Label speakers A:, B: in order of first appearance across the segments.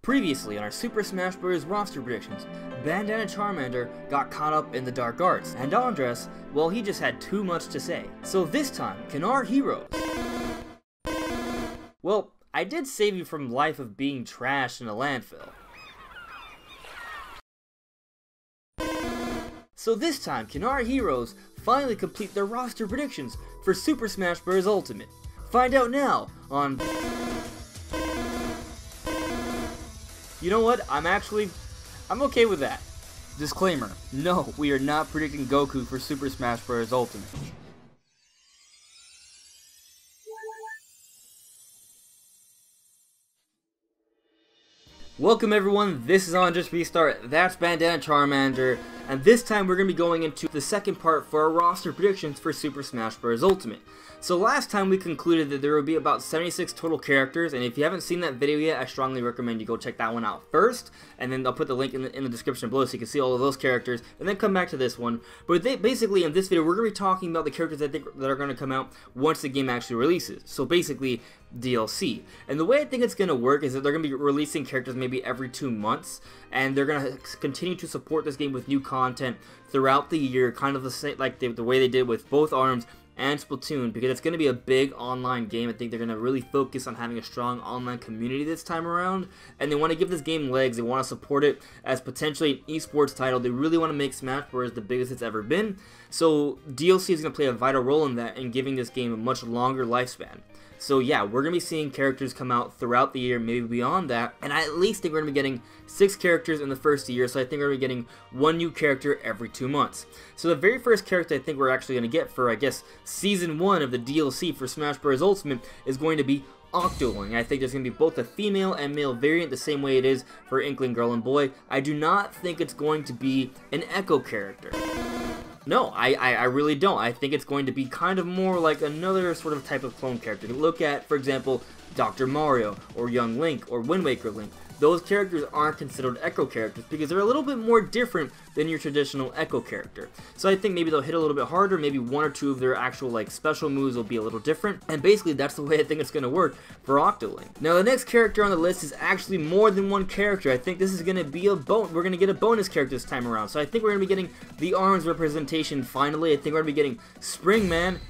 A: Previously on our Super Smash Bros. Roster predictions, Bandana Charmander got caught up in the dark arts, and Andres, well, he just had too much to say. So this time, can our heroes... Well, I did save you from life of being trashed in a landfill. So this time, can our heroes finally complete their roster predictions for Super Smash Bros. Ultimate? Find out now on... You know what? I'm okay with that.
B: Disclaimer, no, we are not predicting Goku for Super Smash Bros. Ultimate.
A: Welcome everyone, this is on Just Restart, that's Bandana Charmander, and this time we're going to be going into the second part for our roster predictions for Super Smash Bros. Ultimate. So last time we concluded that there would be about 76 total characters, and if you haven't seen that video yet, I strongly recommend you go check that one out first, and then I'll put the link in the description below so you can see all of those characters, and then come back to this one. But basically in this video we're going to be talking about the characters I think that are going to come out once the game actually releases. So basically DLC. And the way I think it's going to work is that they're going to be releasing characters maybe every 2 months, and they're going to continue to support this game with new content throughout the year, kind of the same like the way they did with both ARMS and Splatoon, because it's going to be a big online game. I think they're going to really focus on having a strong online community this time around, and they want to give this game legs. They want to support it as potentially an esports title. They really want to make Smash Bros. The biggest it's ever been, so DLC is going to play a vital role in that and giving this game a much longer lifespan. So yeah, we're going to be seeing characters come out throughout the year, maybe beyond that, and I at least think we're going to be getting 6 characters in the first year, so I think we're going to be getting 1 new character every 2 months. So the very first character I think we're actually going to get for, I guess, Season 1 of the DLC for Smash Bros. Ultimate is going to be Octoling. I think there's going to be both a female and male variant the same way it is for Inkling Girl and Boy. I do not think it's going to be an Echo character. No, I really don't. I think it's going to be kind of more like another sort of type of clone character. Look at, for example, Dr. Mario, or Young Link, or Wind Waker Link. Those characters aren't considered Echo characters because they're a little bit more different than your traditional Echo character. So I think maybe they'll hit a little bit harder, maybe 1 or 2 of their actual like special moves will be a little different, and basically that's the way I think it's going to work for Octoling. Now the next character on the list is actually more than 1 character. I think this is going to be we're going to get a bonus character this time around. So I think we're going to be getting the ARMS representation finally. I think we're going to be getting Spring Man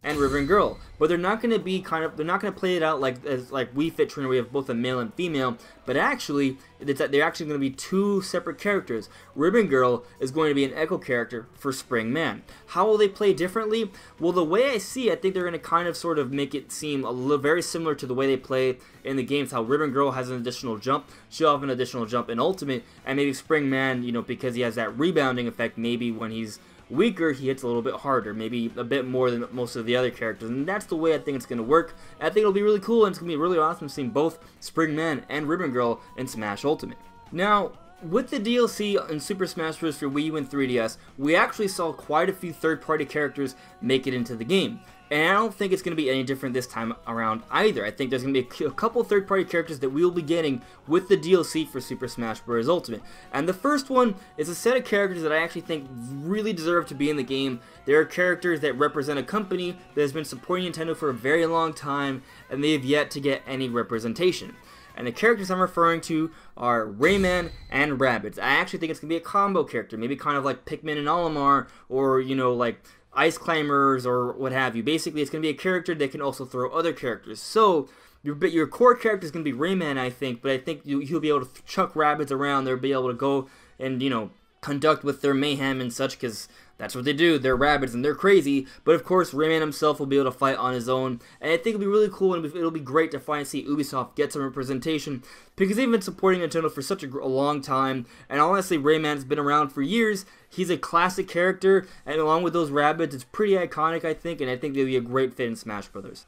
A: and Ribbon Girl, but they're not going to be they're not going to play it out like Wii Fit Trainer, where we have both a male and female, but actually they're actually going to be 2 separate characters. Ribbon Girl is going to be an Echo character for Spring Man. How will they play differently? Well, the way I see it, I think they're going to kind of sort of make it seem a little very similar to the way they play in the games. How Ribbon Girl has an additional jump, she'll have an additional jump in Ultimate, and maybe Spring Man, you know, because he has that rebounding effect, maybe when he's weaker, he hits a little bit harder, maybe a bit more than most of the other characters, and that's the way I think it's going to work. I think it'll be really cool, and it's going to be really awesome seeing both Spring Man and Ribbon Girl in Smash Ultimate. Now, with the DLC in Super Smash Bros. For Wii U and 3DS, we actually saw quite a few third-party characters make it into the game. And I don't think it's going to be any different this time around either. I think there's going to be a couple third-party characters that we'll be getting with the DLC for Super Smash Bros. Ultimate. And the first one is a set of characters that I actually think really deserve to be in the game. They are characters that represent a company that has been supporting Nintendo for a very long time, and they have yet to get any representation. And the characters I'm referring to are Rayman and Rabbids. I actually think it's going to be a combo character, maybe kind of like Pikmin and Olimar, or, you know, like Ice Climbers or what have you. Basically, it's going to be a character that can also throw other characters. So your core character is going to be Rayman, I think, but I think he'll be able to chuck Rabbids around. They'll be able to go and, you know, conduct with their mayhem and such, because that's what they do. They're Rabbids and they're crazy. But of course, Rayman himself will be able to fight on his own, and I think it'll be really cool, and it'll be great to finally see Ubisoft get some representation, because they've been supporting Nintendo for such a long time. And honestly, Rayman's been around for years. He's a classic character, and along with those Rabbids, it's pretty iconic, I think, and I think they'll be a great fit in Smash Brothers.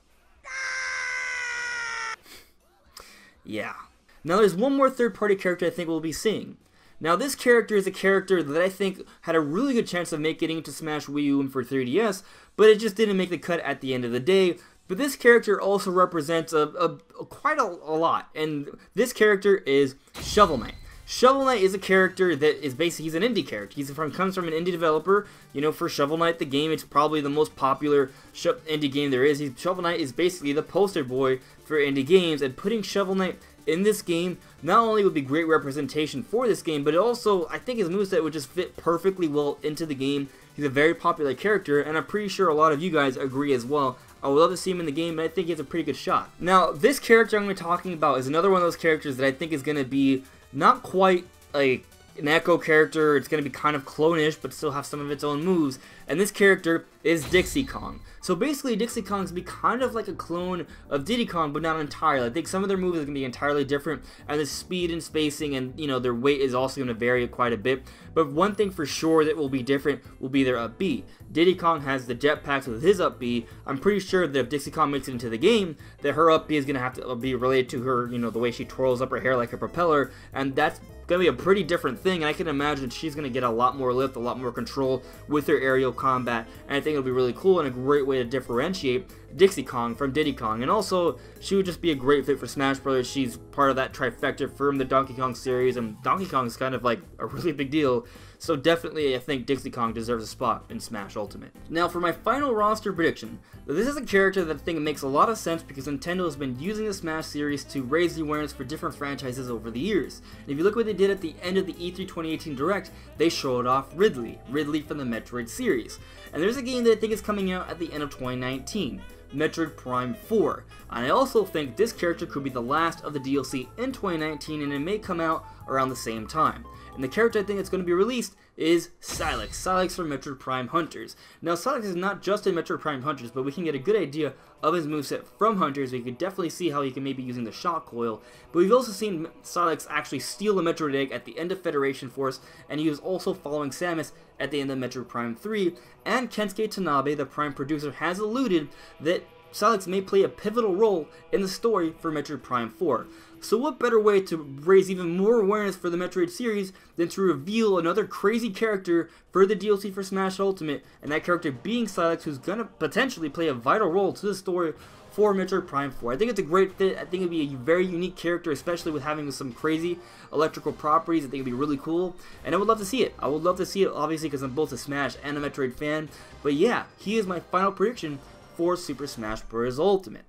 A: Yeah. Now there's one more third-party character I think we'll be seeing. Now this character is a character that I think had a really good chance of making it into Smash Wii U and for 3DS, but it just didn't make the cut at the end of the day. But this character also represents quite a lot, and this character is Shovel Knight. Shovel Knight is a character that is basically, he's an indie character. Comes from an indie developer. You know, for Shovel Knight, the game, it's probably the most popular indie game there is. Shovel Knight is basically the poster boy for indie games, and putting Shovel Knight in this game not only would be great representation for this game, but it also, I think his moveset would just fit perfectly well into the game. He's a very popular character, and I'm pretty sure a lot of you guys agree as well. I would love to see him in the game, and I think he has a pretty good shot. Now, this character I'm going to be talking about is another one of those characters that I think is going to be not quite like an Echo character. It's going to be kind of clone-ish, but still have some of its own moves. And this character is Dixie Kong. So basically, Dixie Kong's be kind of like a clone of Diddy Kong, but not entirely. I think some of their moves are going to be entirely different, and the speed and spacing and, you know, their weight is also going to vary quite a bit. But one thing for sure that will be different will be their up B. Diddy Kong has the jetpacks with his up B. I'm pretty sure that if Dixie Kong makes it into the game, that her up B is going to have to be related to her, you know, the way she twirls up her hair like a propeller, and that's going to be a pretty different thing, and I can imagine she's going to get a lot more lift, a lot more control with her aerial combat, and I think it'll be really cool and a great way to differentiate Dixie Kong from Diddy Kong. And also, she would just be a great fit for Smash Brothers. She's part of that trifecta from the Donkey Kong series, and Donkey Kong is kind of like a really big deal, so definitely I think Dixie Kong deserves a spot in Smash Ultimate. Now for my final roster prediction, this is a character that I think makes a lot of sense because Nintendo has been using the Smash series to raise the awareness for different franchises over the years. And if you look what they did at the end of the E3 2018 Direct, they showed off Ridley from the Metroid series. And there's a game that I think is coming out at the end of 2019. Metroid Prime 4, and I also think this character could be the last of the DLC in 2019, and it may come out around the same time. And the character I think that's going to be released is Sylix from Metroid Prime Hunters. Now Sylix is not just in Metroid Prime Hunters, but we can get a good idea of his moveset from Hunters. We could definitely see how he can maybe using the Shock Coil, but we've also seen Sylix actually steal a Metroid Egg at the end of Federation Force, and he was also following Samus at the end of Metroid Prime 3, and Kensuke Tanabe, the Prime producer, has alluded that Sylix may play a pivotal role in the story for Metroid Prime 4. So what better way to raise even more awareness for the Metroid series than to reveal another crazy character for the DLC for Smash Ultimate, and that character being Sylix, who's going to potentially play a vital role to the story for Metroid Prime 4. I think it's a great fit. I think it'd be a very unique character, especially with having some crazy electrical properties. I think it'd be really cool, and I would love to see it. I would love to see it, obviously, because I'm both a Smash and a Metroid fan. But yeah, he is my final prediction for Super Smash Bros. Ultimate.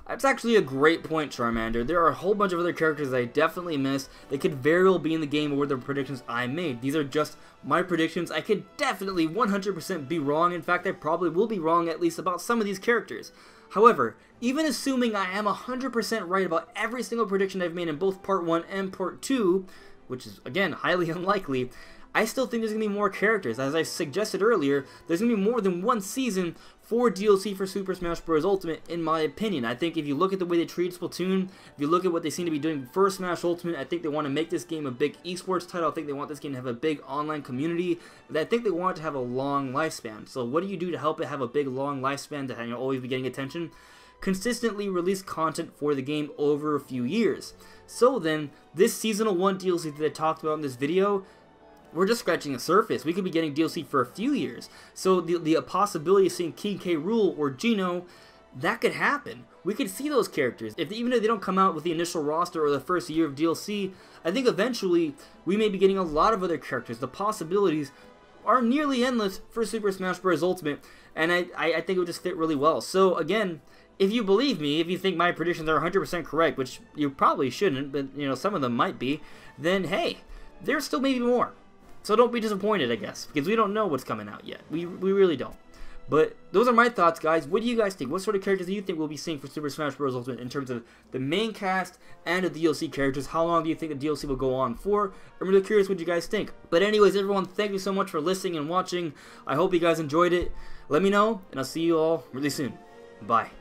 A: That's actually a great point, Charmander. There are a whole bunch of other characters that I definitely missed that could very well be in the game or the predictions I made. These are just my predictions. I could definitely 100% be wrong. In fact, I probably will be wrong at least about some of these characters. However, even assuming I am 100% right about every single prediction I've made in both Part 1 and Part 2, which is, again, highly unlikely, I still think there's going to be more characters. As I suggested earlier, there's going to be more than one season for DLC for Super Smash Bros. Ultimate, in my opinion. I think if you look at the way they treat Splatoon, if you look at what they seem to be doing for Smash Ultimate, I think they want to make this game a big esports title. I think they want this game to have a big online community. And I think they want it to have a long lifespan. So what do you do to help it have a big, long lifespan to, you know, always be getting attention? Consistently release content for the game over a few years. So then, this Seasonal 1 DLC that I talked about in this video, we're just scratching the surface. We could be getting DLC for a few years. So the possibility of seeing King K. Rool or Geno, that could happen. We could see those characters. Even if they don't come out with the initial roster or the first year of DLC, I think eventually we may be getting a lot of other characters. The possibilities are nearly endless for Super Smash Bros. Ultimate, and I think it would just fit really well. So again, if you believe me, if you think my predictions are 100% correct, which you probably shouldn't, but you know, some of them might be, then hey, there's still maybe more. So don't be disappointed, I guess, because we don't know what's coming out yet. We really don't. But those are my thoughts, guys. What do you guys think? What sort of characters do you think we'll be seeing for Super Smash Bros. Ultimate in terms of the main cast and the DLC characters? How long do you think the DLC will go on for? I'm really curious what you guys think. But anyways, everyone, thank you so much for listening and watching. I hope you guys enjoyed it. Let me know, and I'll see you all really soon. Bye.